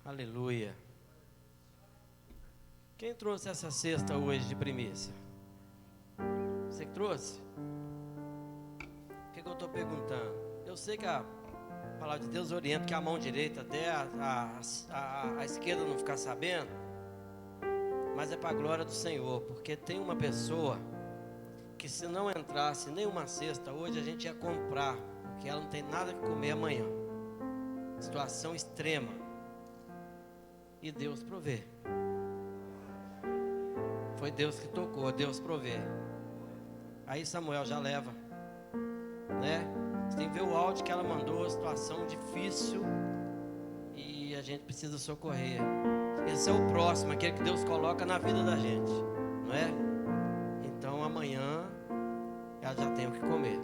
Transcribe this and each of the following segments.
Aleluia. Quem trouxe essa cesta hoje de primícia? Você que trouxe? O que eu estou perguntando? Eu sei que a palavra de Deus orienta que a mão direita até a esquerda não ficar sabendo, mas é para a glória do Senhor, porque tem uma pessoa que se não entrasse nenhuma cesta hoje, a gente ia comprar, porque ela não tem nada que comer amanhã. Situação extrema. E Deus provê. Foi Deus que tocou, Deus provê. Aí Samuel já leva, né? Você tem que ver o áudio que ela mandou, situação difícil, e a gente precisa socorrer. Esse é o próximo, aquele que Deus coloca na vida da gente, não é? Então amanhã ela já tem o que comer.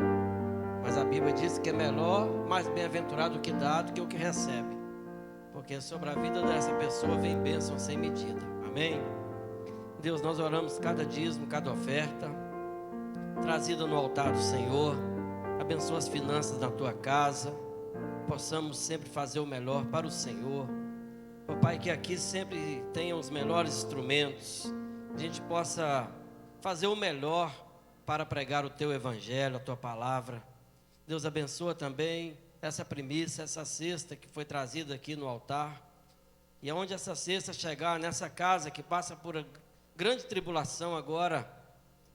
Mas a Bíblia diz que é melhor, mais bem-aventurado o que dá do que o que recebe. Porque sobre a vida dessa pessoa vem bênção sem medida. Amém? Deus, nós oramos cada dízimo, cada oferta trazida no altar do Senhor. Abençoa as finanças na tua casa. Possamos sempre fazer o melhor para o Senhor. Ó Pai, que aqui sempre tenha os melhores instrumentos. A gente possa fazer o melhor para pregar o teu evangelho, a tua palavra. Deus abençoa também essa primícia, essa cesta que foi trazida aqui no altar. E aonde essa cesta chegar, nessa casa que passa por grande tribulação agora,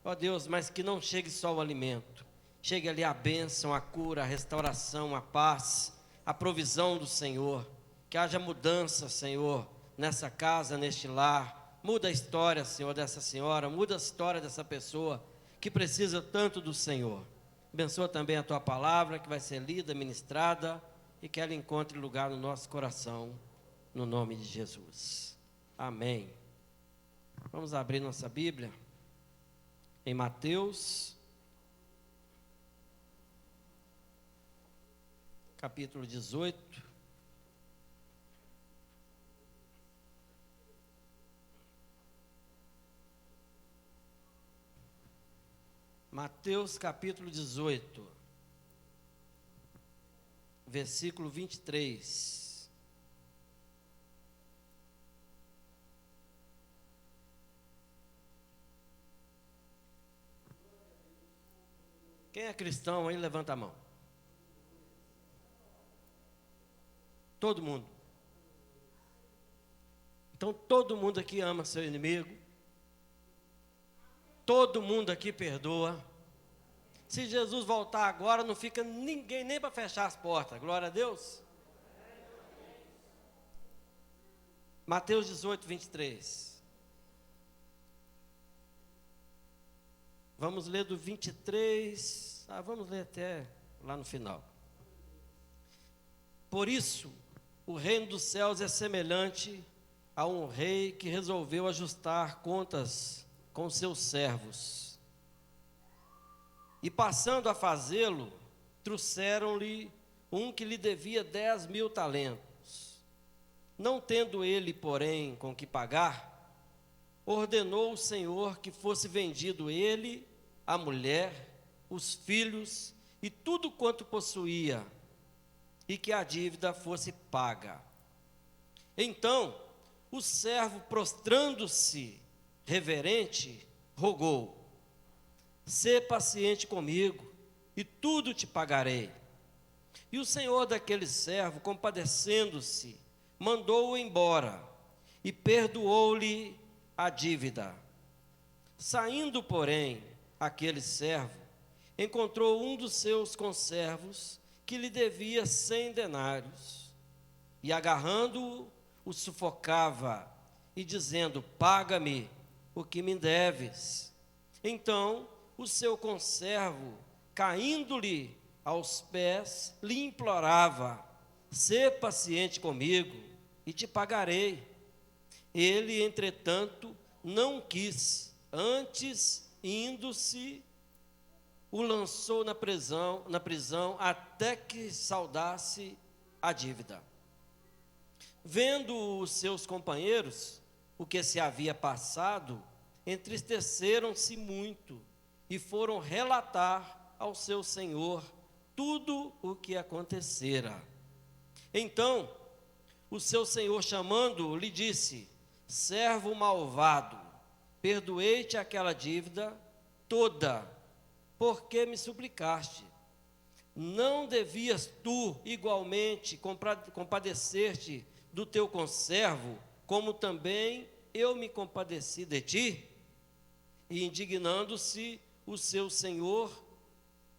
ó Deus, mas que não chegue só o alimento. Chegue ali a bênção, a cura, a restauração, a paz, a provisão do Senhor. Que haja mudança, Senhor, nessa casa, neste lar. Muda a história, Senhor, dessa senhora. Muda a história dessa pessoa que precisa tanto do Senhor. Abençoa também a tua palavra que vai ser lida, ministrada, e que ela encontre lugar no nosso coração, no nome de Jesus. Amém. Vamos abrir nossa Bíblia em Mateus, capítulo 18. Mateus capítulo 18, versículo 23. Quem é cristão aí, levanta a mão. Todo mundo. Então todo mundo aqui ama seu inimigo. Todo mundo aqui perdoa. Se Jesus voltar agora, não fica ninguém nem para fechar as portas. Glória a Deus. Mateus 18, 23. Vamos ler do 23. Vamos ler até lá no final. Por isso, o reino dos céus é semelhante a um rei que resolveu ajustar contas com seus servos. E passando a fazê-lo, trouxeram-lhe um que lhe devia 10.000 talentos. Não tendo ele, porém, com que pagar, ordenou o Senhor que fosse vendido ele, a mulher, os filhos e tudo quanto possuía, e que a dívida fosse paga. Então, o servo, prostrando-se, reverente, rogou: sê paciente comigo, e tudo te pagarei. E o senhor daquele servo, compadecendo-se, mandou-o embora, e perdoou-lhe a dívida. Saindo, porém, aquele servo, encontrou um dos seus conservos, que lhe devia 100 denários, e agarrando-o, o sufocava, e dizendo: paga-me o que me deves. Então o seu conservo, caindo-lhe aos pés, lhe implorava: sê paciente comigo, e te pagarei. Ele, entretanto, não quis, antes, indo-se, o lançou na prisão até que saldasse a dívida. Vendo os seus companheiros o que se havia passado, entristeceram-se muito e foram relatar ao seu senhor tudo o que acontecera. Então o seu senhor, chamando-o, lhe disse: servo malvado, perdoei-te aquela dívida toda, porque me suplicaste. Não devias tu igualmente compadecer-te do teu conservo, como também eu me compadeci de ti? E indignando-se, o seu senhor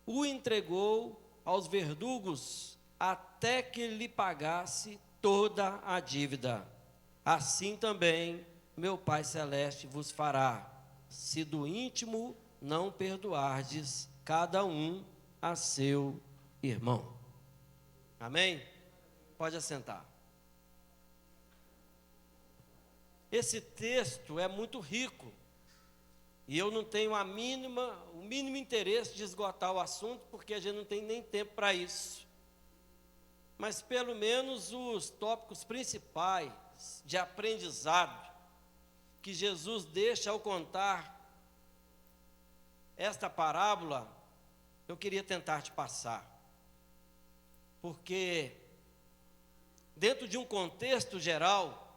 o entregou aos verdugos, até que lhe pagasse toda a dívida. Assim também meu Pai Celeste vos fará, se do íntimo não perdoardes cada um a seu irmão. Amém? Pode assentar. Esse texto é muito rico, e eu não tenho o mínimo interesse de esgotar o assunto, porque a gente não tem nem tempo para isso. Mas pelo menos os tópicos principais de aprendizado que Jesus deixa ao contar esta parábola, eu queria tentar te passar. Porque dentro de um contexto geral,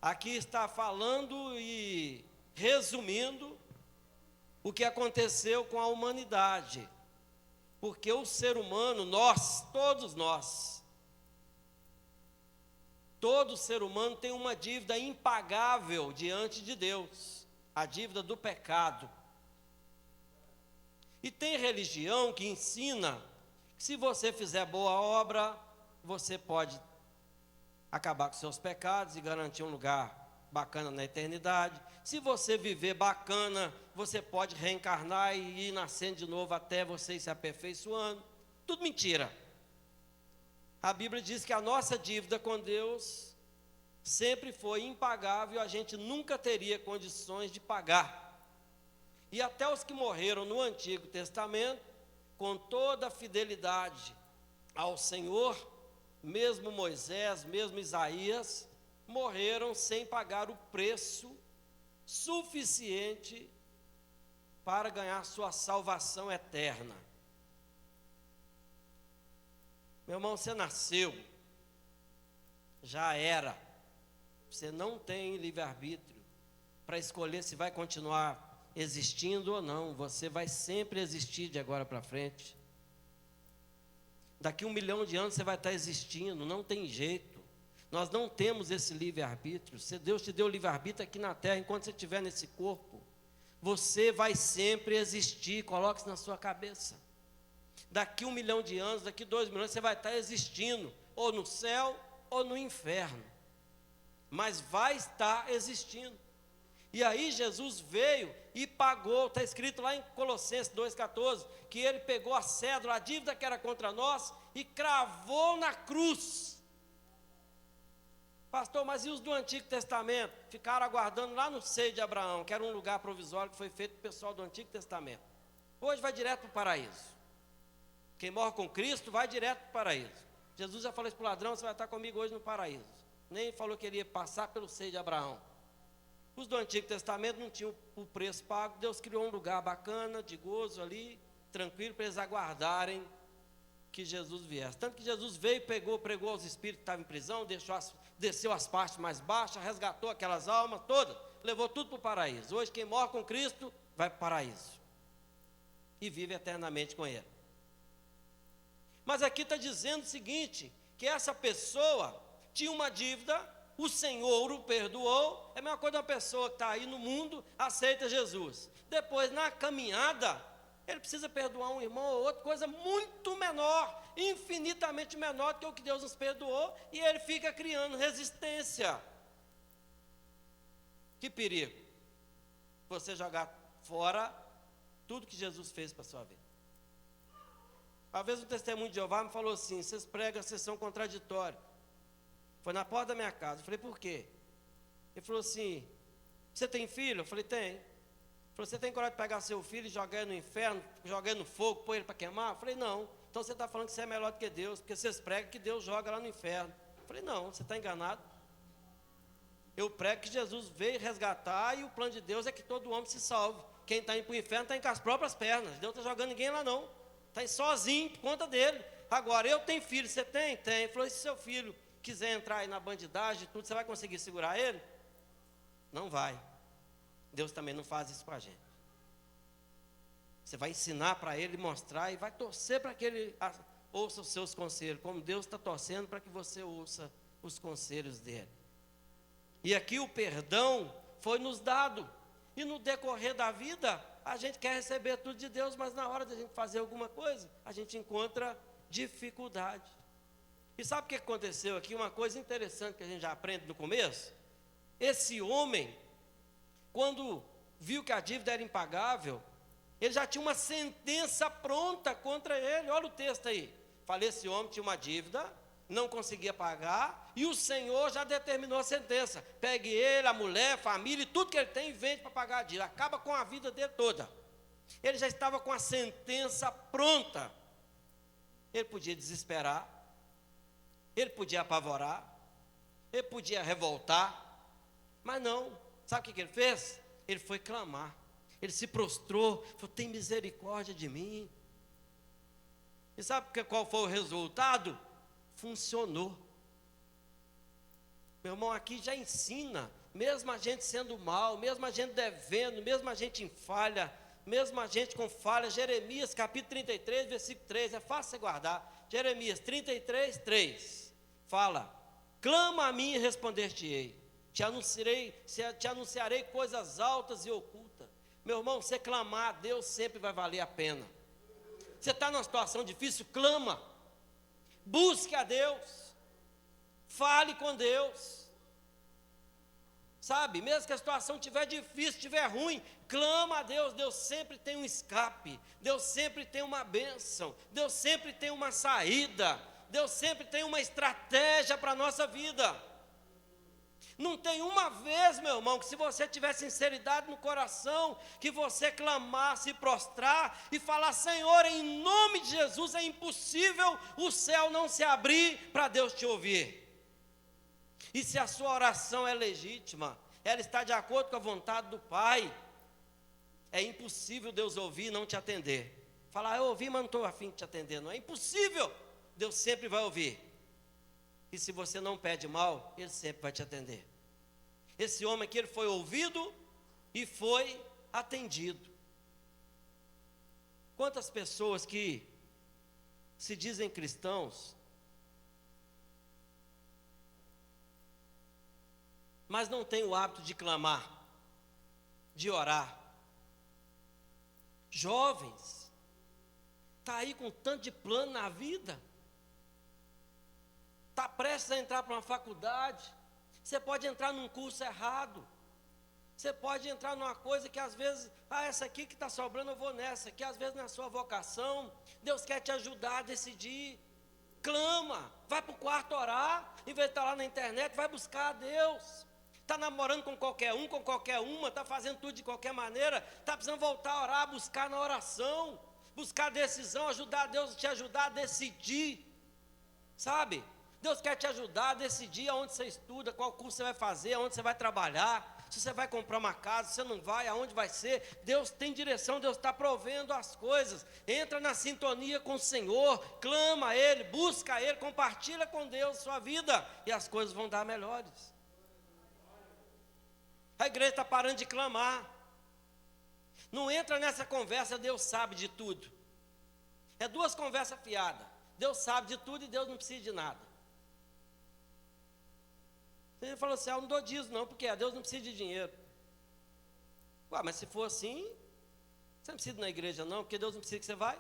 aqui está falando e resumindo o que aconteceu com a humanidade. Porque o ser humano, todos nós, todo ser humano tem uma dívida impagável diante de Deus, a dívida do pecado. E tem religião que ensina que se você fizer boa obra, você pode acabar com seus pecados e garantir um lugar bacana na eternidade. Se você viver bacana, você pode reencarnar e ir nascendo de novo até você ir se aperfeiçoando. Tudo mentira. A Bíblia diz que a nossa dívida com Deus sempre foi impagável, a gente nunca teria condições de pagar. E até os que morreram no Antigo Testamento, com toda a fidelidade ao Senhor, mesmo Moisés, mesmo Isaías, morreram sem pagar o preço suficiente para ganhar sua salvação eterna. Meu irmão, você nasceu, já era. Você não tem livre-arbítrio para escolher se vai continuar existindo ou não. Você vai sempre existir de agora para frente. Daqui 1 milhão de anos você vai estar existindo, não tem jeito. Nós não temos esse livre-arbítrio. Se Deus te deu livre-arbítrio aqui na terra, enquanto você estiver nesse corpo, você vai sempre existir. Coloque isso na sua cabeça. Daqui 1 milhão de anos, daqui 2 milhões, você vai estar existindo, ou no céu, ou no inferno. Mas vai estar existindo. E aí Jesus veio e pagou, está escrito lá em Colossenses 2,14, que ele pegou a cédula, a dívida que era contra nós, e cravou na cruz. Pastor, mas e os do Antigo Testamento? Ficaram aguardando lá no seio de Abraão, que era um lugar provisório que foi feito para o pessoal do Antigo Testamento. Hoje vai direto para o paraíso. Quem morre com Cristo vai direto para o paraíso. Jesus já falou isso para o ladrão: você vai estar comigo hoje no paraíso. Nem falou que ele ia passar pelo seio de Abraão. Os do Antigo Testamento não tinham o preço pago. Deus criou um lugar bacana, de gozo ali, tranquilo, para eles aguardarem que Jesus viesse. Tanto que Jesus veio, pregou aos espíritos que estavam em prisão, desceu as partes mais baixas, resgatou aquelas almas todas, levou tudo para o paraíso. Hoje quem morre com Cristo vai para o paraíso e vive eternamente com Ele. Mas aqui está dizendo o seguinte, que essa pessoa tinha uma dívida, o Senhor o perdoou. É a mesma coisa uma pessoa que está aí no mundo, aceita Jesus. Depois, na caminhada, ele precisa perdoar um irmão ou outro, coisa muito menor, infinitamente menor do que o que Deus nos perdoou, e ele fica criando resistência. Que perigo você jogar fora tudo que Jesus fez para a sua vida. Uma vez um testemunho de Jeová me falou assim: vocês pregam a sessão contraditória. Foi na porta da minha casa. Eu falei: por quê? Ele falou assim: você tem filho? Eu falei: tem. Ele falou: você tem coragem de pegar seu filho e jogar ele no inferno, jogar ele no fogo, pôr ele para queimar? Eu falei: não. Então você está falando que você é melhor do que Deus, porque vocês pregam que Deus joga lá no inferno. Eu falei: não, você está enganado. Eu prego que Jesus veio resgatar, e o plano de Deus é que todo homem se salve. Quem está indo para o inferno está indo com as próprias pernas. Deus não está jogando ninguém lá não. Está indo sozinho por conta dele. Agora, eu tenho filho, você tem? Tem. Ele falou: e se seu filho quiser entrar aí na bandidagem, tudo, você vai conseguir segurar ele? Não vai. Deus também não faz isso com a gente. Você vai ensinar para ele, mostrar e vai torcer para que ele ouça os seus conselhos, como Deus está torcendo para que você ouça os conselhos dele. E aqui o perdão foi nos dado. E no decorrer da vida, a gente quer receber tudo de Deus, mas na hora de a gente fazer alguma coisa, a gente encontra dificuldade. E sabe o que aconteceu aqui? Uma coisa interessante que a gente já aprende no começo. Esse homem, quando viu que a dívida era impagável, ele já tinha uma sentença pronta contra ele. Olha o texto aí. Falei, esse homem tinha uma dívida, não conseguia pagar, e o Senhor já determinou a sentença. Pegue ele, a mulher, a família, e tudo que ele tem, e vende para pagar a dívida. Acaba com a vida dele toda. Ele já estava com a sentença pronta. Ele podia desesperar, ele podia apavorar, ele podia revoltar, mas não. Sabe o que ele fez? Ele foi clamar. Ele se prostrou, falou, tem misericórdia de mim. E sabe qual foi o resultado? Funcionou. Meu irmão, aqui já ensina, mesmo a gente sendo mal, mesmo a gente devendo, mesmo a gente em falha, mesmo a gente com falha. Jeremias capítulo 33, versículo 3, é fácil você guardar. Jeremias 33, 3, fala, clama a mim e responder-te-ei, te anunciarei coisas altas e ocultas. Meu irmão, você clamar a Deus sempre vai valer a pena. Você está numa situação difícil, clama. Busque a Deus. Fale com Deus. Sabe, mesmo que a situação estiver difícil, estiver ruim, clama a Deus. Deus sempre tem um escape. Deus sempre tem uma bênção. Deus sempre tem uma saída. Deus sempre tem uma estratégia para a nossa vida. Não tem uma vez, meu irmão, que se você tiver sinceridade no coração, que você clamar, se prostrar e falar, Senhor, em nome de Jesus, é impossível o céu não se abrir para Deus te ouvir. E se a sua oração é legítima, ela está de acordo com a vontade do Pai, é impossível Deus ouvir e não te atender. Falar, eu ouvi, mas não estou a fim de te atender. Não é impossível, Deus sempre vai ouvir. E se você não pede mal, Ele sempre vai te atender. Esse homem aqui, ele foi ouvido e foi atendido. Quantas pessoas que se dizem cristãos, mas não têm o hábito de clamar, de orar. Jovens, está aí com tanto de plano na vida, está prestes a entrar para uma faculdade, você pode entrar num curso errado, você pode entrar numa coisa que às vezes, essa aqui que está sobrando eu vou nessa, que às vezes na sua vocação, Deus quer te ajudar a decidir, clama, vai para o quarto orar, em vez de estar lá na internet, vai buscar a Deus. Está namorando com qualquer um, com qualquer uma, está fazendo tudo de qualquer maneira, está precisando voltar a orar, buscar na oração, buscar decisão, ajudar Deus, te ajudar a decidir, sabe? Deus quer te ajudar a decidir aonde você estuda, qual curso você vai fazer, aonde você vai trabalhar, se você vai comprar uma casa, se você não vai, aonde vai ser. Deus tem direção, Deus está provendo as coisas. Entra na sintonia com o Senhor, clama a Ele, busca a Ele, compartilha com Deus sua vida e as coisas vão dar melhores. A igreja está parando de clamar. Não entra nessa conversa, Deus sabe de tudo. É duas conversas fiadas. Deus sabe de tudo e Deus não precisa de nada. Ele falou assim, eu não dou dízimo não, porque Deus não precisa de dinheiro. Ué, mas se for assim, você não precisa ir na igreja não, porque Deus não precisa que você vai.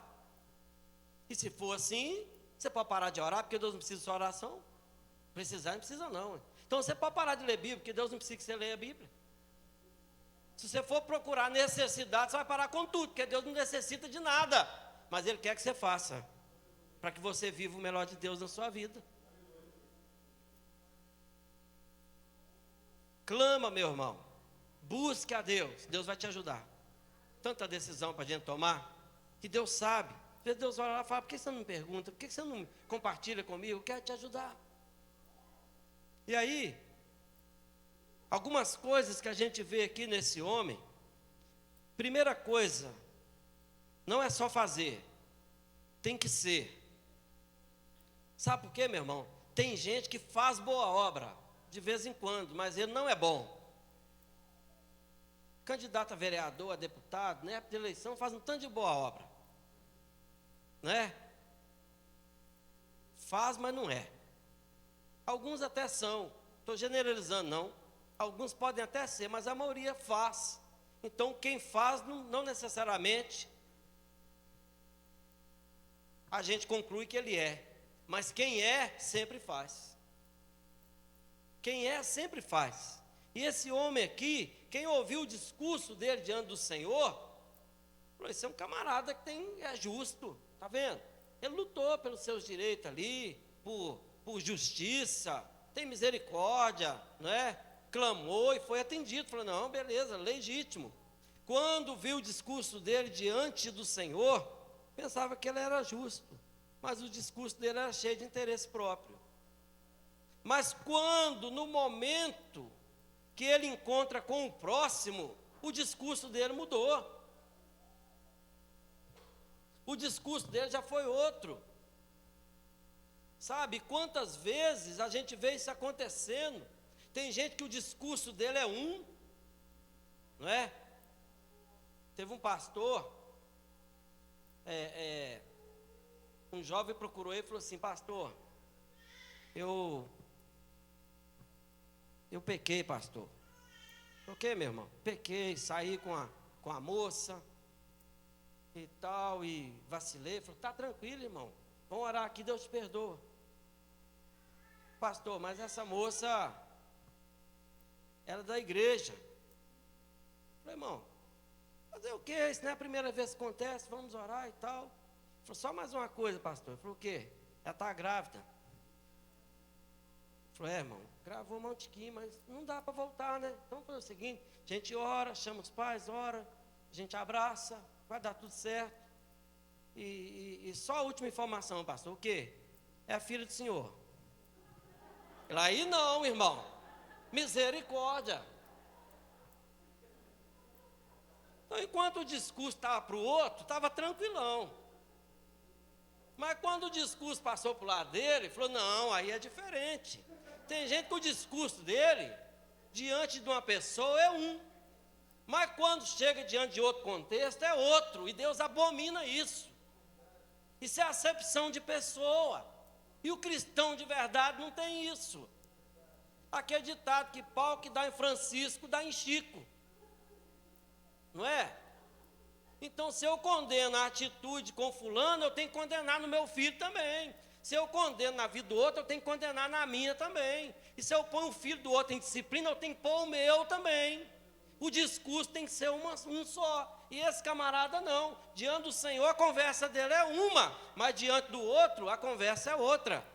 E se for assim, você pode parar de orar, porque Deus não precisa de sua oração. Precisar não precisa não. Então você pode parar de ler Bíblia, porque Deus não precisa que você leia a Bíblia. Se você for procurar necessidade, você vai parar com tudo, porque Deus não necessita de nada. Mas Ele quer que você faça, para que você viva o melhor de Deus na sua vida. Clama, meu irmão, busque a Deus, Deus vai te ajudar. Tanta decisão para a gente tomar, que Deus sabe. Às vezes Deus olha lá e fala, por que você não me pergunta? Por que você não compartilha comigo? Eu quero te ajudar. E aí, algumas coisas que a gente vê aqui nesse homem. Primeira coisa, não é só fazer, tem que ser. Sabe por quê, meu irmão? Tem gente que faz boa obra, de vez em quando, mas ele não é bom. Candidato a vereador, a deputado, né, de eleição, faz um tanto de boa obra. Né? Faz, mas não é. Alguns até são, estou generalizando não. Alguns podem até ser, mas a maioria faz. Então quem faz não necessariamente a gente conclui que ele é. Mas quem é, sempre faz. Quem é, sempre faz. E esse homem aqui, quem ouviu o discurso dele diante do Senhor, falou, esse é um camarada que é justo, tá vendo? Ele lutou pelos seus direitos ali, por justiça, tem misericórdia, não é? Clamou e foi atendido, falou, não, beleza, legítimo. Quando viu o discurso dele diante do Senhor, pensava que ele era justo, mas o discurso dele era cheio de interesse próprio. Mas quando, no momento que ele encontra com o próximo, o discurso dele mudou. O discurso dele já foi outro. Sabe, quantas vezes a gente vê isso acontecendo? Tem gente que o discurso dele é um, não é? Teve um pastor, um jovem procurou ele e falou assim, pastor, eu pequei, pastor. O que, meu irmão? Pequei, saí com a moça e tal, e vacilei. Falei, tá tranquilo, irmão, vamos orar aqui, Deus te perdoa. Pastor, mas essa moça era da igreja. Falei, irmão, fazer o quê? Isso não é a primeira vez que acontece, vamos orar e tal. Falei, só mais uma coisa, pastor. Falei, o quê? Ela está grávida. Falei, irmão, gravou um montiquinho, mas não dá para voltar, né? Então vamos fazer o seguinte, a gente ora, chama os pais, ora, a gente abraça, vai dar tudo certo. E só a última informação, pastor, o quê? É a filha do senhor. Aí não, irmão, misericórdia. Então, enquanto o discurso estava para o outro, estava tranquilão. Mas quando o discurso passou para o lado dele, falou, não, aí é diferente. Tem gente que o discurso dele, diante de uma pessoa, é um. Mas quando chega diante de outro contexto, é outro. E Deus abomina isso. Isso é acepção de pessoa. E o cristão de verdade não tem isso. Aqui é ditado que pau que dá em Francisco, dá em Chico. Não é? Então, se eu condeno a atitude com fulano, eu tenho que condenar no meu filho também. Se eu condeno na vida do outro, eu tenho que condenar na minha também. E se eu ponho o filho do outro em disciplina, eu tenho que pôr o meu também. O discurso tem que ser um só. E esse camarada não. Diante do Senhor, a conversa dele é uma, mas diante do outro, a conversa é outra.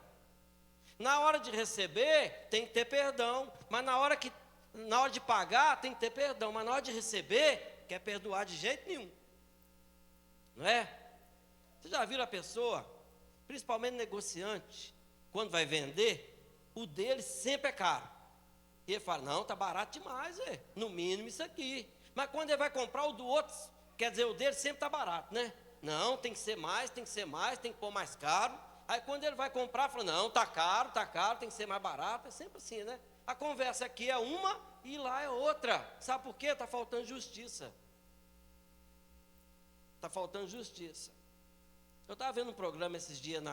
Na hora de receber, tem que ter perdão. Mas na hora de pagar, tem que ter perdão. Mas na hora de receber, quer perdoar de jeito nenhum. Não é? Você já viu a pessoa, principalmente negociante, quando vai vender, o dele sempre é caro. E ele fala, não, está barato demais, no mínimo isso aqui. Mas quando ele vai comprar o do outro, quer dizer, o dele sempre está barato, né? Não, tem que ser mais, tem que pôr mais caro. Aí quando ele vai comprar, fala, não, está caro, tem que ser mais barato. É sempre assim, né? A conversa aqui é uma e lá é outra. Sabe por quê? Está faltando justiça. Está faltando justiça. Eu estava vendo um programa esses dias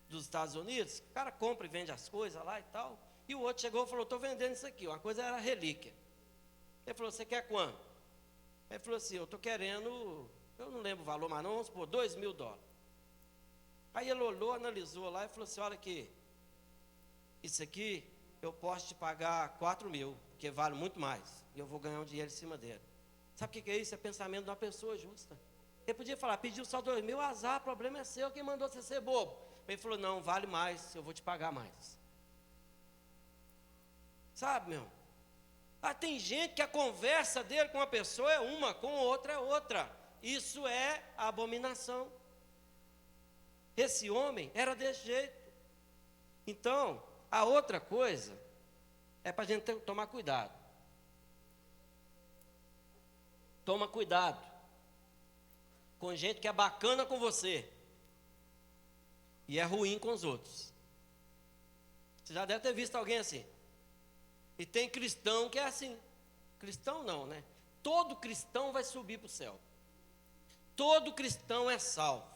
dos Estados Unidos, o cara compra e vende as coisas lá e tal, e o outro chegou e falou, estou vendendo isso aqui, uma coisa era relíquia. Ele falou, você quer quanto? Ele falou assim, eu estou querendo, eu não lembro o valor, mas não, vamos supor, $2.000. Aí ele olhou, analisou lá e falou assim, olha aqui, isso aqui eu posso te pagar 4.000, porque vale muito mais, e eu vou ganhar um dinheiro em cima dele. Sabe o que é isso? É pensamento de uma pessoa justa. Ele podia falar, pediu só 2.000, azar, problema é seu, quem mandou você ser bobo? Ele falou, não, vale mais, eu vou te pagar mais. Sabe, meu? Tem gente que a conversa dele com uma pessoa é uma, com outra é outra. Isso é abominação. Esse homem era desse jeito. Então, a outra coisa é para a gente tomar cuidado. Toma cuidado com gente que é bacana com você e é ruim com os outros. Você já deve ter visto alguém assim. E tem cristão que é assim. Cristão não, né? Todo cristão vai subir para o céu. Todo cristão é salvo.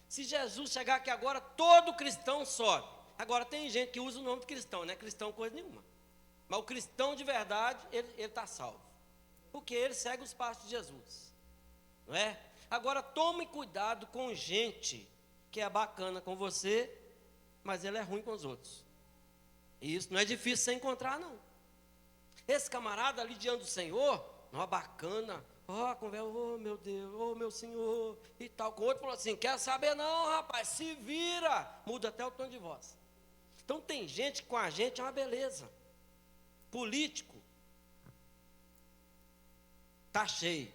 Se Jesus chegar aqui agora, todo cristão sobe. Agora tem gente que usa o nome de cristão, não é cristão coisa nenhuma. Mas o cristão de verdade, ele está salvo. Porque ele segue os passos de Jesus. Não é? Agora tome cuidado com gente que é bacana com você, mas ele é ruim com os outros. E isso não é difícil você encontrar, não. Esse camarada ali diante do Senhor, não, bacana, conversa, meu Deus, meu Senhor, e tal. Com o outro falou assim, quer saber não, rapaz, se vira. Muda até o tom de voz. Então tem gente que com a gente é uma beleza. Político, está cheio.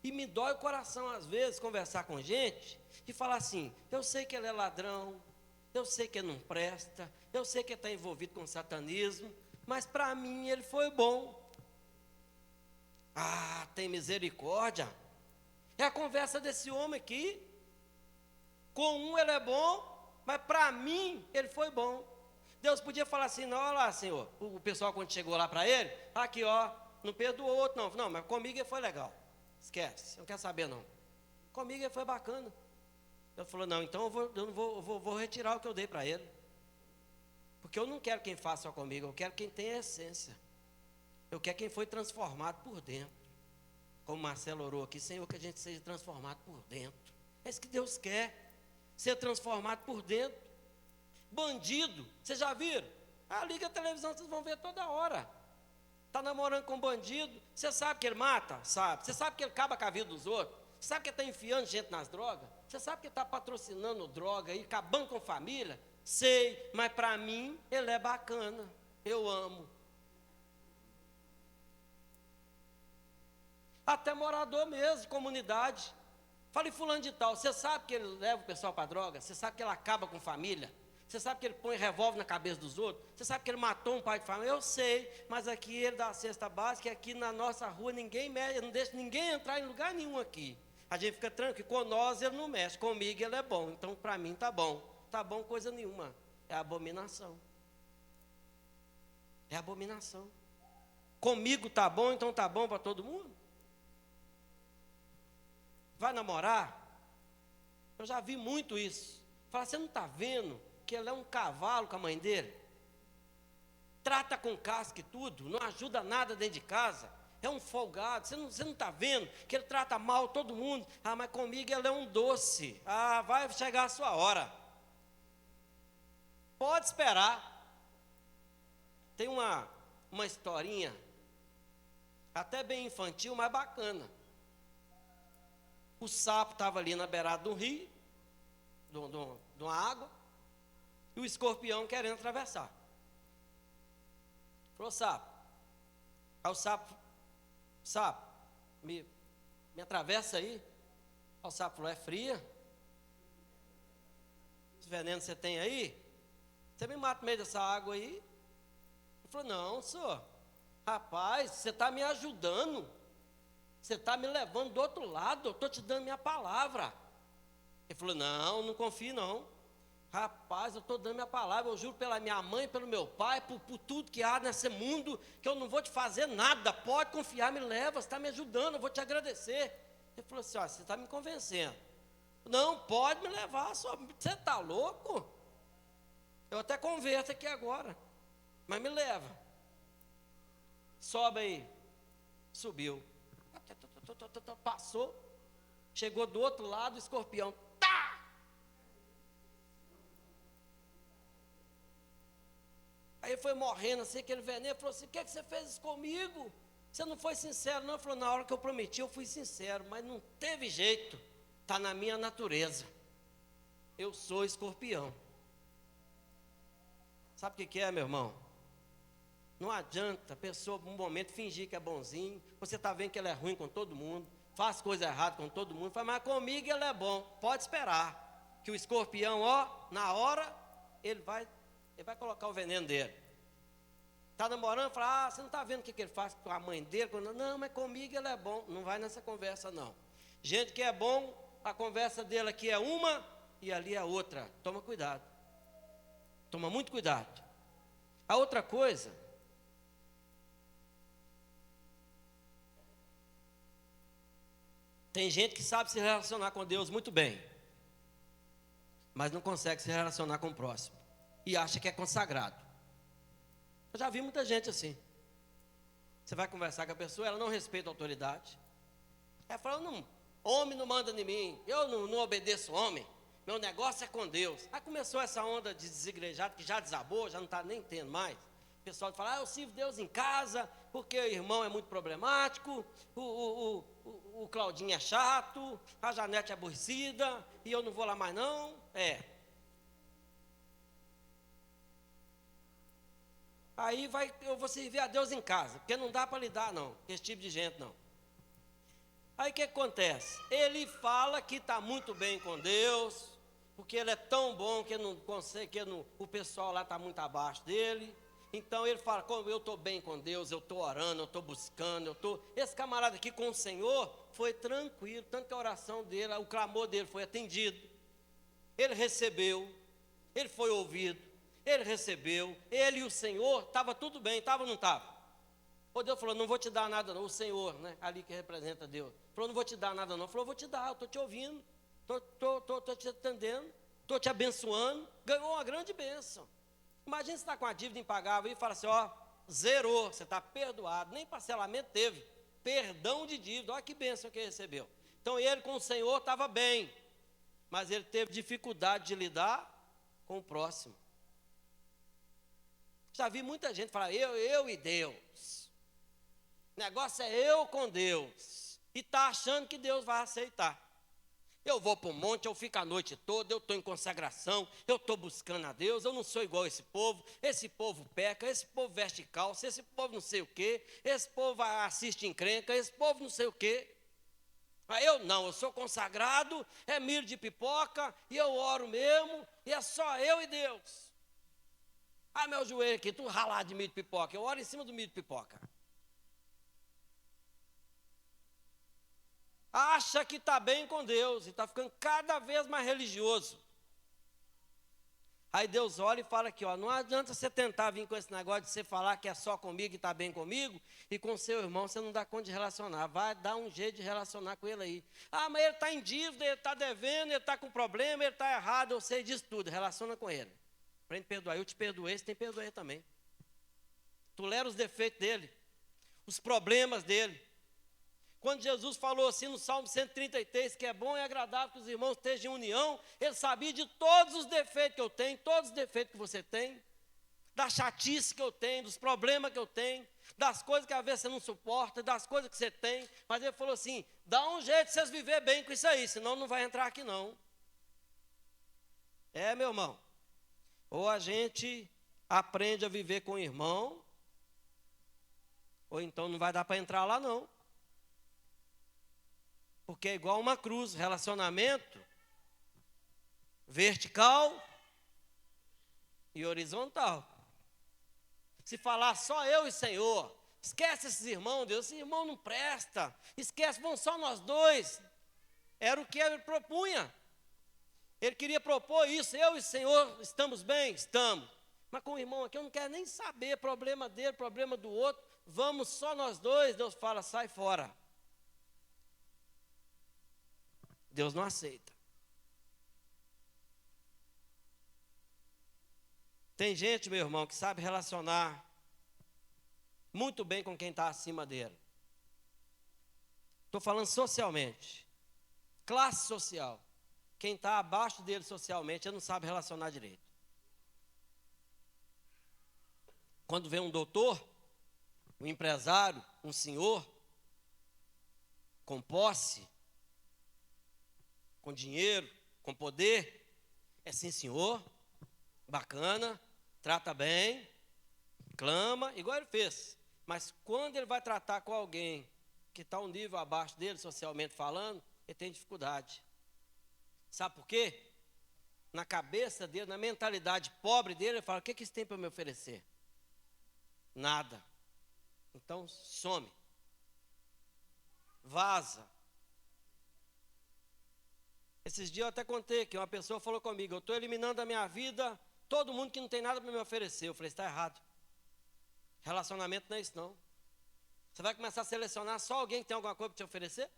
E me dói o coração, às vezes, conversar com gente e falar assim, eu sei que ele é ladrão, eu sei que ele não presta, eu sei que ele está envolvido com satanismo, mas para mim ele foi bom. Ah, tem misericórdia. É a conversa desse homem aqui. Com um ele é bom, mas para mim ele foi bom. Deus podia falar assim, não, olha lá, Senhor, o pessoal quando chegou lá para ele, aqui ó, não perdoou outro não. Não, mas comigo ele foi legal. Esquece, não quer saber não. Comigo ele foi bacana. Ele falou, não, então eu vou retirar o que eu dei para ele. Porque eu não quero quem faça só comigo, eu quero quem tem a essência. Eu quero quem foi transformado por dentro. Como Marcelo orou aqui, Senhor, que a gente seja transformado por dentro. É isso que Deus quer, ser transformado por dentro. Bandido, vocês já viram? Liga a televisão, vocês vão ver toda hora. Está namorando com um bandido, você sabe que ele mata? Sabe. Você sabe que ele acaba com a vida dos outros? Você sabe que ele está enfiando gente nas drogas? Você sabe que ele está patrocinando droga e acabando com família? Sei, mas para mim ele é bacana, eu amo. Até morador mesmo, de comunidade. Falei fulano de tal, você sabe que ele leva o pessoal para droga? Você sabe que ele acaba com família? Você sabe que ele põe revólver na cabeça dos outros? Você sabe que ele matou um pai de família? Eu sei, mas aqui ele dá a cesta básica e aqui na nossa rua ninguém mexe, não deixa ninguém entrar em lugar nenhum aqui. A gente fica tranquilo, com nós ele não mexe, comigo ele é bom, então para mim tá bom. Tá bom coisa nenhuma, é abominação. É abominação. Comigo tá bom, então tá bom para todo mundo? Vai namorar? Eu já vi muito isso. Fala, você não está vendo que ele é um cavalo com a mãe dele? Trata com casca e tudo, não ajuda nada dentro de casa. É um folgado, você não está vendo que ele trata mal todo mundo? Mas comigo ele é um doce. Vai chegar a sua hora. Pode esperar. Tem uma historinha, até bem infantil, mas bacana. O sapo estava ali na beirada do rio, de uma água, e o escorpião querendo atravessar. Falou, sapo. Aí o sapo, me atravessa aí. Aí o sapo falou, é fria? Esse veneno você tem aí? Você me mata no meio dessa água aí? Ele falou, não, senhor. Rapaz, você está me ajudando. Você está me levando do outro lado, eu estou te dando minha palavra. Ele falou, não confio não. Rapaz, eu estou dando minha palavra, eu juro pela minha mãe, pelo meu pai, por tudo que há nesse mundo, que eu não vou te fazer nada, pode confiar, me leva, você está me ajudando, eu vou te agradecer. Ele falou assim, você está me convencendo. Não, pode me levar, você está louco? Eu até converso aqui agora, mas me leva. Sobe aí. Subiu. Passou, chegou do outro lado, o escorpião, tá! Aí foi morrendo assim, aquele veneno, falou assim, o que você fez isso comigo? Você não foi sincero não? Ele falou, na hora que eu prometi eu fui sincero, mas não teve jeito, está na minha natureza, eu sou escorpião. Sabe o que é, meu irmão? Não adianta a pessoa, num momento, fingir que é bonzinho. Você está vendo que ele é ruim com todo mundo, faz coisa errada com todo mundo. Fala, mas comigo ele é bom. Pode esperar. Que o escorpião, na hora, ele vai colocar o veneno dele. Está namorando, fala, você não está vendo o que ele faz com a mãe dele? Não, mas comigo ele é bom. Não vai nessa conversa, não. Gente que é bom, a conversa dele aqui é uma e ali é outra. Toma cuidado. Toma muito cuidado. A outra coisa, tem gente que sabe se relacionar com Deus muito bem, mas não consegue se relacionar com o próximo e acha que é consagrado. Eu já vi muita gente assim. Você vai conversar com a pessoa, ela não respeita a autoridade. Ela fala, não, homem não manda em mim, eu não obedeço homem, meu negócio é com Deus. Aí começou essa onda de desigrejado que já desabou, já não está nem tendo mais. O pessoal fala, eu sirvo Deus em casa, porque o irmão é muito problemático, o Claudinho é chato, a Janete é aborrecida, e eu não vou lá mais não. Aí eu vou servir a Deus em casa, porque não dá para lidar não, com esse tipo de gente não. Aí o que acontece? Ele fala que está muito bem com Deus, porque ele é tão bom que não consegue, o pessoal lá está muito abaixo dele. Então ele fala, como eu estou bem com Deus, eu estou orando, eu estou buscando, Esse camarada aqui com o Senhor foi tranquilo, tanto que a oração dele, o clamor dele foi atendido. Ele recebeu, ele foi ouvido. Ele recebeu, ele e o Senhor, estava tudo bem, estava ou não estava? O Deus falou, não vou te dar nada não, o Senhor, né, ali que representa Deus, falou, não vou te dar nada não, falou, vou te dar, eu estou te ouvindo, estou te atendendo, estou te abençoando, ganhou uma grande bênção. Imagina você está com a dívida impagável e fala assim, zerou, você está perdoado, nem parcelamento teve, perdão de dívida, olha que bênção que ele recebeu. Então ele com o Senhor estava bem, mas ele teve dificuldade de lidar com o próximo. Já vi muita gente falar, eu e Deus. O negócio é eu com Deus. E está achando que Deus vai aceitar. Eu vou para o monte, eu fico a noite toda, eu estou em consagração, eu estou buscando a Deus, eu não sou igual esse povo peca, esse povo veste calça, esse povo não sei o quê, esse povo assiste encrenca, esse povo não sei o quê. Mas eu não, eu sou consagrado, é milho de pipoca, e eu oro mesmo, e é só eu e Deus. Meu joelho aqui, tu ralado de milho de pipoca. Eu oro em cima do milho de pipoca. Acha que está bem com Deus e está ficando cada vez mais religioso. Aí Deus olha e fala aqui, não adianta você tentar vir com esse negócio de você falar que é só comigo e está bem comigo, e com seu irmão você não dá conta de relacionar. Vai dar um jeito de relacionar com ele aí. Mas ele está em dívida, ele está devendo, ele está com problema, ele está errado, eu sei disso tudo. Relaciona com ele. Para ele perdoar, eu te perdoei, você tem que perdoar também. Tolera os defeitos dele, os problemas dele. Quando Jesus falou assim no Salmo 133, que é bom e agradável que os irmãos estejam em união, ele sabia de todos os defeitos que eu tenho, todos os defeitos que você tem, da chatice que eu tenho, dos problemas que eu tenho, das coisas que às vezes você não suporta, das coisas que você tem, mas ele falou assim, dá um jeito de vocês viver bem com isso aí, senão não vai entrar aqui não. Meu irmão. Ou a gente aprende a viver com o irmão, ou então não vai dar para entrar lá não. Porque é igual uma cruz, relacionamento vertical e horizontal. Se falar só eu e Senhor, esquece esses irmãos, Deus, esse irmão não presta, esquece, vão só nós dois. Era o que ele propunha. Ele queria propor isso, eu e o Senhor estamos bem? Estamos. Mas com o irmão aqui eu não quero nem saber, problema dele, problema do outro, vamos só nós dois. Deus fala, sai fora. Deus não aceita. Tem gente, meu irmão, que sabe relacionar muito bem com quem está acima dele. Estou falando socialmente, classe social. Quem está abaixo dele socialmente, ele não sabe relacionar direito. Quando vem um doutor, um empresário, um senhor, com posse, com dinheiro, com poder, é sim senhor, bacana, trata bem, clama, igual ele fez. Mas quando ele vai tratar com alguém que está um nível abaixo dele, socialmente falando, ele tem dificuldade. Sabe por quê? Na cabeça dele, na mentalidade pobre dele, ele fala, o que isso tem para me oferecer? Nada. Então some. Vaza. Esses dias eu até contei que uma pessoa falou comigo, eu estou eliminando da minha vida todo mundo que não tem nada para me oferecer. Eu falei, está errado. Relacionamento não é isso não. Você vai começar a selecionar só alguém que tem alguma coisa para te oferecer?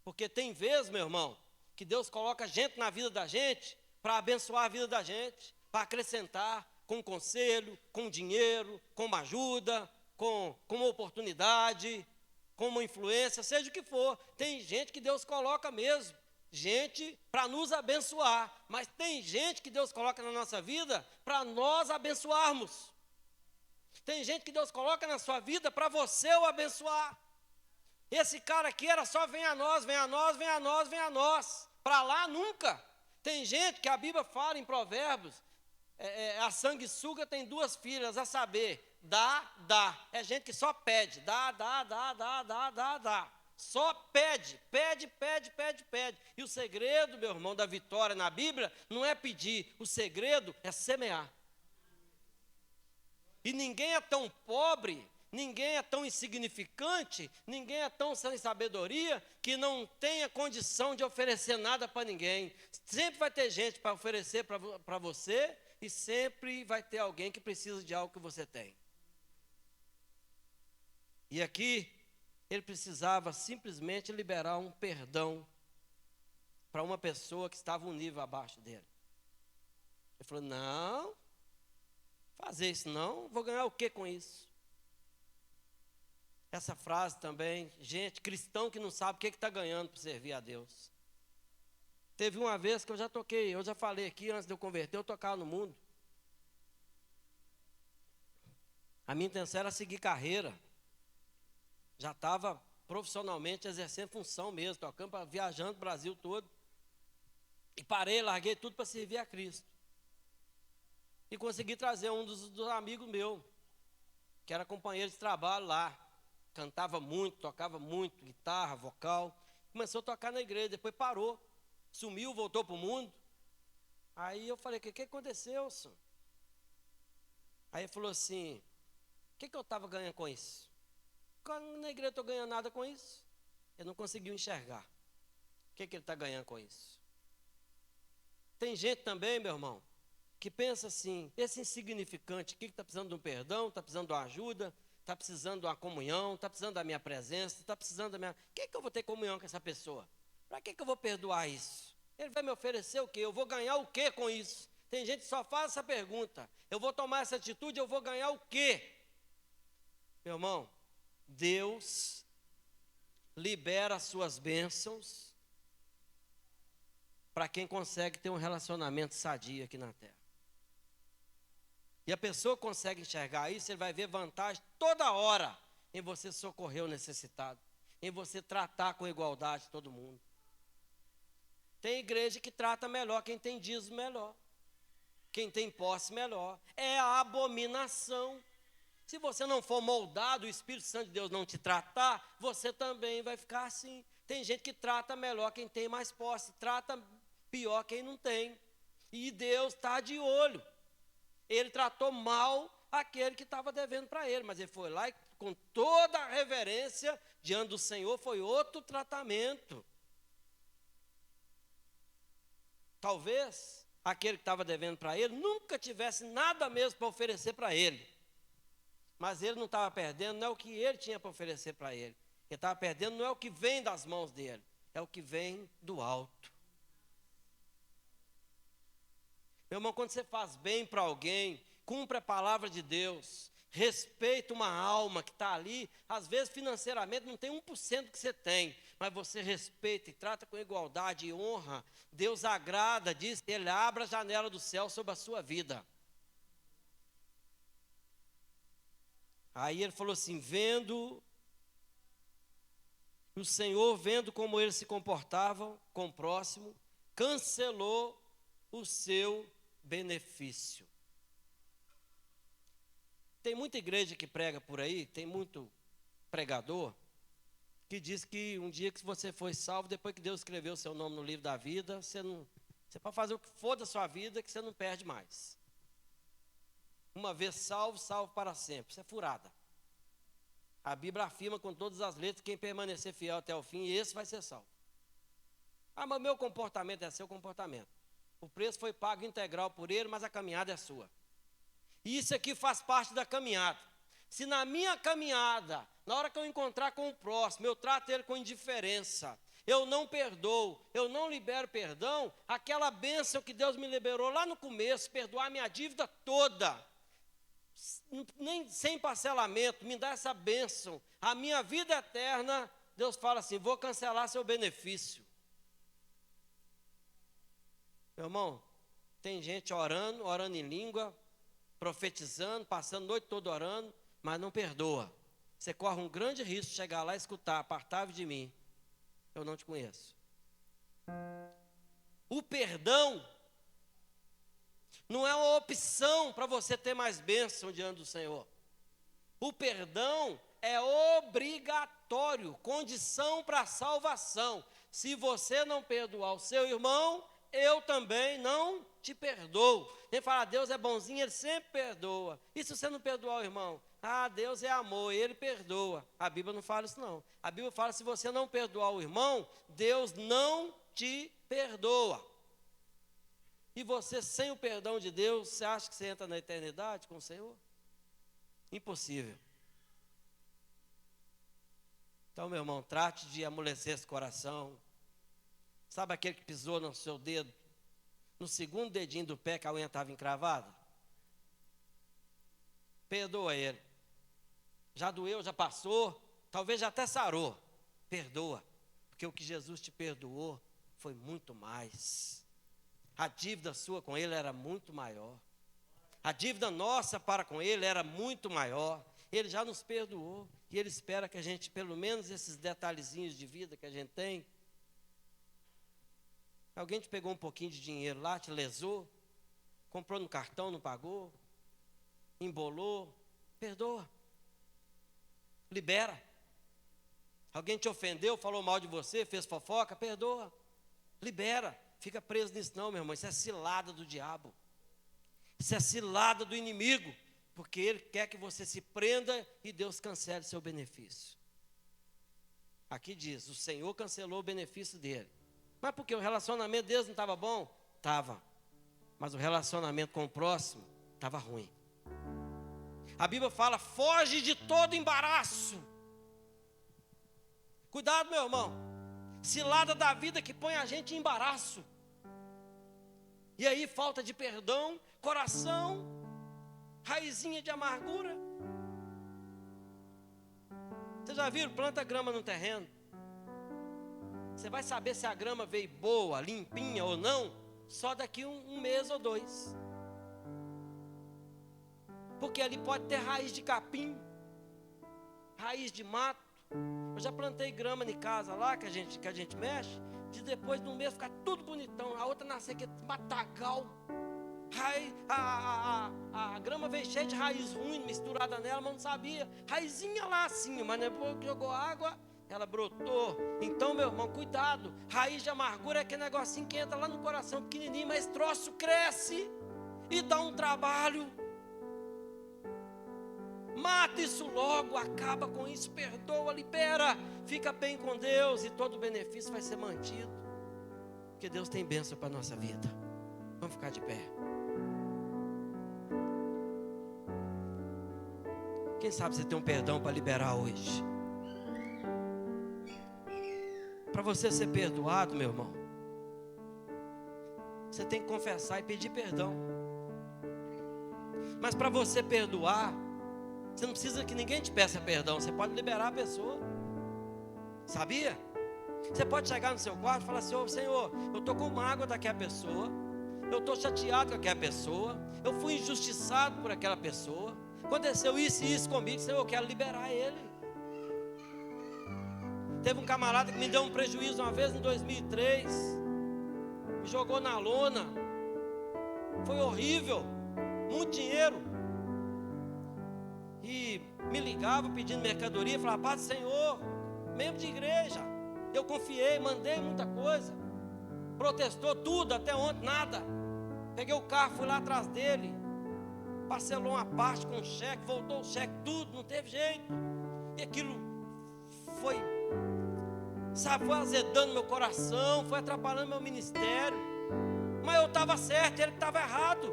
Porque tem vezes, meu irmão, que Deus coloca gente na vida da gente para abençoar a vida da gente, para acrescentar com conselho, com dinheiro, com uma ajuda, com uma oportunidade, com uma influência, seja o que for. Tem gente que Deus coloca mesmo, gente para nos abençoar, mas tem gente que Deus coloca na nossa vida para nós abençoarmos. Tem gente que Deus coloca na sua vida para você o abençoar. Esse cara aqui era só vem a nós, vem a nós, vem a nós, vem a nós. Para lá nunca. Tem gente que a Bíblia fala em Provérbios, a sanguessuga tem duas filhas, a saber, dá, dá. É gente que só pede, dá, dá, dá, dá, dá, dá, dá. Só pede, pede, pede, pede, pede. E o segredo, meu irmão, da vitória na Bíblia não é pedir, o segredo é semear. E ninguém é tão pobre, ninguém é tão insignificante, ninguém é tão sem sabedoria que não tenha condição de oferecer nada para ninguém. Sempre vai ter gente para oferecer para você e sempre vai ter alguém que precisa de algo que você tem. E aqui ele precisava simplesmente liberar um perdão para uma pessoa que estava um nível abaixo dele. Ele falou, não, fazer isso não, vou ganhar o que com isso? Essa frase também, gente, cristão que não sabe o que está ganhando para servir a Deus. Teve uma vez que eu já toquei, eu já falei aqui, antes de eu converter, eu tocava no mundo. A minha intenção era seguir carreira. Já estava profissionalmente exercendo função mesmo, tocando, viajando o Brasil todo. E parei, larguei tudo para servir a Cristo. E consegui trazer um dos amigos meus, que era companheiro de trabalho lá. Cantava muito, tocava muito, guitarra, vocal. Começou a tocar na igreja, depois parou. Sumiu, voltou para o mundo. Aí eu falei, o que aconteceu, senhor? Aí ele falou assim, o que eu estava ganhando com isso? Na igreja eu estou ganhando nada com isso. Ele não conseguiu enxergar. O que ele está ganhando com isso? Tem gente também, meu irmão, que pensa assim, esse insignificante aqui que está precisando de um perdão, está precisando de uma ajuda, está precisando de uma comunhão, está precisando da minha presença, está precisando da minha... Por que eu vou ter comunhão com essa pessoa? Para que eu vou perdoar isso? Ele vai me oferecer o quê? Eu vou ganhar o quê com isso? Tem gente que só faz essa pergunta. Eu vou tomar essa atitude, eu vou ganhar o quê? Meu irmão, Deus libera as suas bênçãos para quem consegue ter um relacionamento sadio aqui na terra. E a pessoa consegue enxergar isso, ele vai ver vantagem toda hora em você socorrer o necessitado, em você tratar com igualdade todo mundo. Tem igreja que trata melhor quem tem dízimo melhor, quem tem posse melhor. É a abominação. Se você não for moldado, o Espírito Santo de Deus não te tratar, você também vai ficar assim. Tem gente que trata melhor quem tem mais posse, trata pior quem não tem. E Deus está de olho. Ele tratou mal aquele que estava devendo para ele, mas ele foi lá e com toda a reverência diante do Senhor, foi outro tratamento. Talvez aquele que estava devendo para ele nunca tivesse nada mesmo para oferecer para ele. Mas ele não estava perdendo, não é o que ele tinha para oferecer para ele. Ele estava perdendo, não é o que vem das mãos dele, é o que vem do alto. Meu irmão, quando você faz bem para alguém, cumpre a palavra de Deus, respeita uma alma que está ali, às vezes financeiramente não tem 1% que você tem, mas você respeita e trata com igualdade e honra, Deus agrada, diz que Ele abre a janela do céu sobre a sua vida. Aí ele falou assim, o Senhor vendo como eles se comportavam com o próximo, cancelou o seu benefício. Tem muita igreja que prega por aí, tem muito pregador, que diz que um dia que você foi salvo, depois que Deus escreveu o seu nome no livro da vida, você pode fazer o que for da sua vida, que você não perde mais. Uma vez salvo, salvo para sempre. Isso é furada. A Bíblia afirma com todas as letras, quem permanecer fiel até o fim, esse vai ser salvo. Ah, mas meu comportamento é seu comportamento. O preço foi pago integral por Ele, mas a caminhada é sua. E isso aqui faz parte da caminhada. Se na minha caminhada, na hora que eu encontrar com o próximo, eu trato ele com indiferença, eu não perdoo, eu não libero perdão, aquela bênção que Deus me liberou lá no começo, perdoar minha dívida toda, nem sem parcelamento, me dá essa bênção, a minha vida eterna, Deus fala assim, vou cancelar seu benefício. Meu irmão, tem gente orando em língua, profetizando, passando a noite toda orando, mas não perdoa. Você corre um grande risco de chegar lá e escutar, apartai-vos de mim, eu não te conheço. O perdão não é uma opção para você ter mais bênção diante do Senhor. O perdão é obrigatório, condição para a salvação. Se você não perdoar o seu irmão, eu também não te perdoo. Quem fala, Deus é bonzinho, Ele sempre perdoa. E se você não perdoar o irmão? Deus é amor, Ele perdoa. A Bíblia não fala isso não. A Bíblia fala, se você não perdoar o irmão, Deus não te perdoa. E você, sem o perdão de Deus, você acha que você entra na eternidade com o Senhor? Impossível. Então, meu irmão, trate de amolecer esse coração. Sabe aquele que pisou no seu dedo, no segundo dedinho do pé que a unha estava encravada? Perdoa ele. Já doeu, já passou, talvez já até sarou. Perdoa, porque o que Jesus te perdoou foi muito mais. A dívida sua com Ele era muito maior. A dívida nossa para com Ele era muito maior. Ele já nos perdoou. E Ele espera que a gente, pelo menos esses detalhezinhos de vida que a gente tem. Alguém te pegou um pouquinho de dinheiro lá, te lesou, comprou no cartão, não pagou, embolou, perdoa. Libera. Alguém te ofendeu, falou mal de você, fez fofoca, perdoa. Libera. Fica preso nisso não, meu irmão, isso é cilada do diabo. Isso é cilada do inimigo, porque ele quer que você se prenda e Deus cancele seu benefício. Aqui diz, o Senhor cancelou o benefício dele. Mas porque o relacionamento deles não estava bom? Estava. Mas o relacionamento com o próximo estava ruim. A Bíblia fala, foge de todo embaraço. Cuidado, meu irmão. Cilada da vida que põe a gente em embaraço. E aí falta de perdão, coração, raizinha de amargura. Vocês já viram, planta grama no terreno? Você vai saber se a grama veio boa, limpinha ou não, só daqui um mês ou 2. Porque ali pode ter raiz de capim, raiz de mato. Eu já plantei grama em casa lá, que a gente mexe, de depois de um mês ficar tudo bonitão. A outra nascer aqui, matagal. A grama veio cheia de raiz ruim, misturada nela, mas não sabia. Raizinha lá assim, mas depois que jogou água, ela brotou. Então, meu irmão, cuidado. Raiz de amargura é aquele negocinho que entra lá no coração pequenininho, mas esse troço cresce e dá um trabalho. Mata isso logo, acaba com isso, perdoa, libera, fica bem com Deus e todo o benefício vai ser mantido. Porque Deus tem bênção para a nossa vida. Vamos ficar de pé. Quem sabe você tem um perdão para liberar hoje? Para você ser perdoado, meu irmão, você tem que confessar e pedir perdão. Mas para você perdoar, você não precisa que ninguém te peça perdão. Você pode liberar a pessoa. Sabia? Você pode chegar no seu quarto e falar assim, Senhor, eu estou com mágoa daquela pessoa, eu estou chateado com aquela pessoa, eu fui injustiçado por aquela pessoa, aconteceu isso e isso comigo, Senhor, eu quero liberar ele. Teve um camarada que me deu um prejuízo uma vez em 2003, me jogou na lona, foi horrível, muito dinheiro. E me ligava pedindo mercadoria, falava, Paz do Senhor, membro de igreja, eu confiei, mandei muita coisa, protestou tudo, até ontem nada. Peguei o carro, fui lá atrás dele, parcelou uma parte com um cheque, voltou o cheque, tudo, não teve jeito. E aquilo foi azedando meu coração, foi atrapalhando meu ministério. Mas eu estava certo, ele estava errado.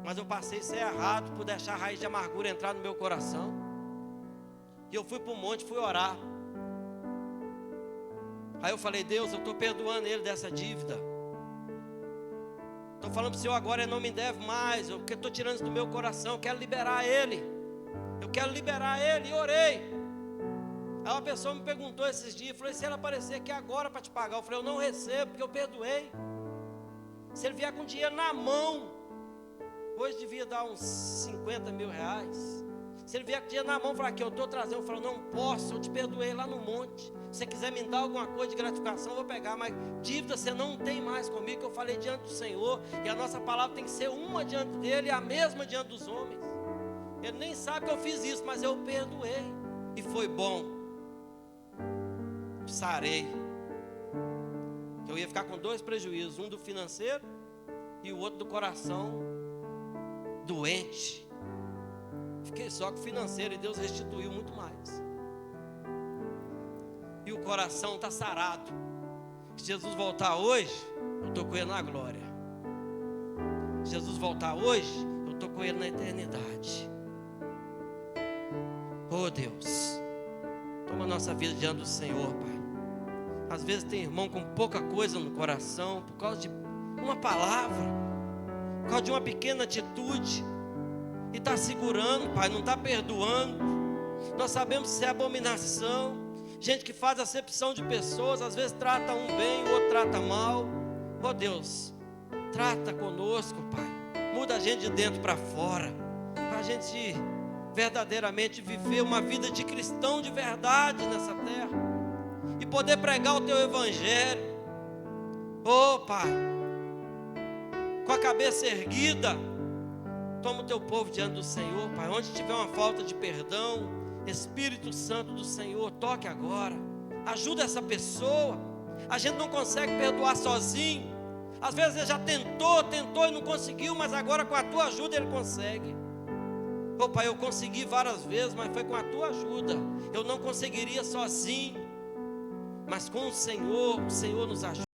Mas eu passei a ser errado por deixar a raiz de amargura entrar no meu coração. E eu fui para o monte, fui orar. Aí eu falei: Deus, eu estou perdoando ele dessa dívida. Estou falando para o Senhor agora, ele não me deve mais, porque estou tirando isso do meu coração, eu quero liberar ele. Eu quero liberar ele, e orei. Aí uma pessoa me perguntou esses dias, falei: se ele aparecer aqui agora para te pagar? Eu falei: eu não recebo, porque eu perdoei. Se ele vier com dinheiro na mão, hoje devia dar uns 50 mil reais. Se ele vier com dinheiro na mão, falar que eu estou trazendo, eu falo: não posso, eu te perdoei lá no monte. Se você quiser me dar alguma coisa de gratificação, eu vou pegar, mas dívida você não tem mais comigo, que eu falei diante do Senhor, e a nossa palavra tem que ser uma diante dele e a mesma diante dos homens. Ele nem sabe que eu fiz isso, mas eu perdoei, e foi bom. Sarei. Eu ia ficar com 2 prejuízos, um do financeiro e o outro do coração doente. Fiquei só com o financeiro e Deus restituiu muito mais. E o coração está sarado. Se Jesus voltar hoje, eu estou com ele na glória. Se Jesus voltar hoje, eu estou com ele na eternidade. Oh Deus, toma a nossa vida diante do Senhor, Pai. Às vezes tem irmão com pouca coisa no coração, por causa de uma palavra, por causa de uma pequena atitude, e está segurando, Pai, não está perdoando. Nós sabemos que isso é abominação. Gente que faz acepção de pessoas, às vezes trata um bem, o outro trata mal. Oh Deus, trata conosco, Pai. Muda a gente de dentro para fora, para a gente verdadeiramente viver uma vida de cristão de verdade nessa terra, e poder pregar o Teu Evangelho. Oh Pai, com a cabeça erguida, toma o Teu povo diante do Senhor, Pai. Onde tiver uma falta de perdão, Espírito Santo do Senhor, toque agora, ajuda essa pessoa. A gente não consegue perdoar sozinho. Às vezes ele já tentou e não conseguiu, mas agora com a Tua ajuda ele consegue. Oh Pai, eu consegui várias vezes, mas foi com a Tua ajuda. Eu não conseguiria sozinho, mas com o Senhor nos ajuda.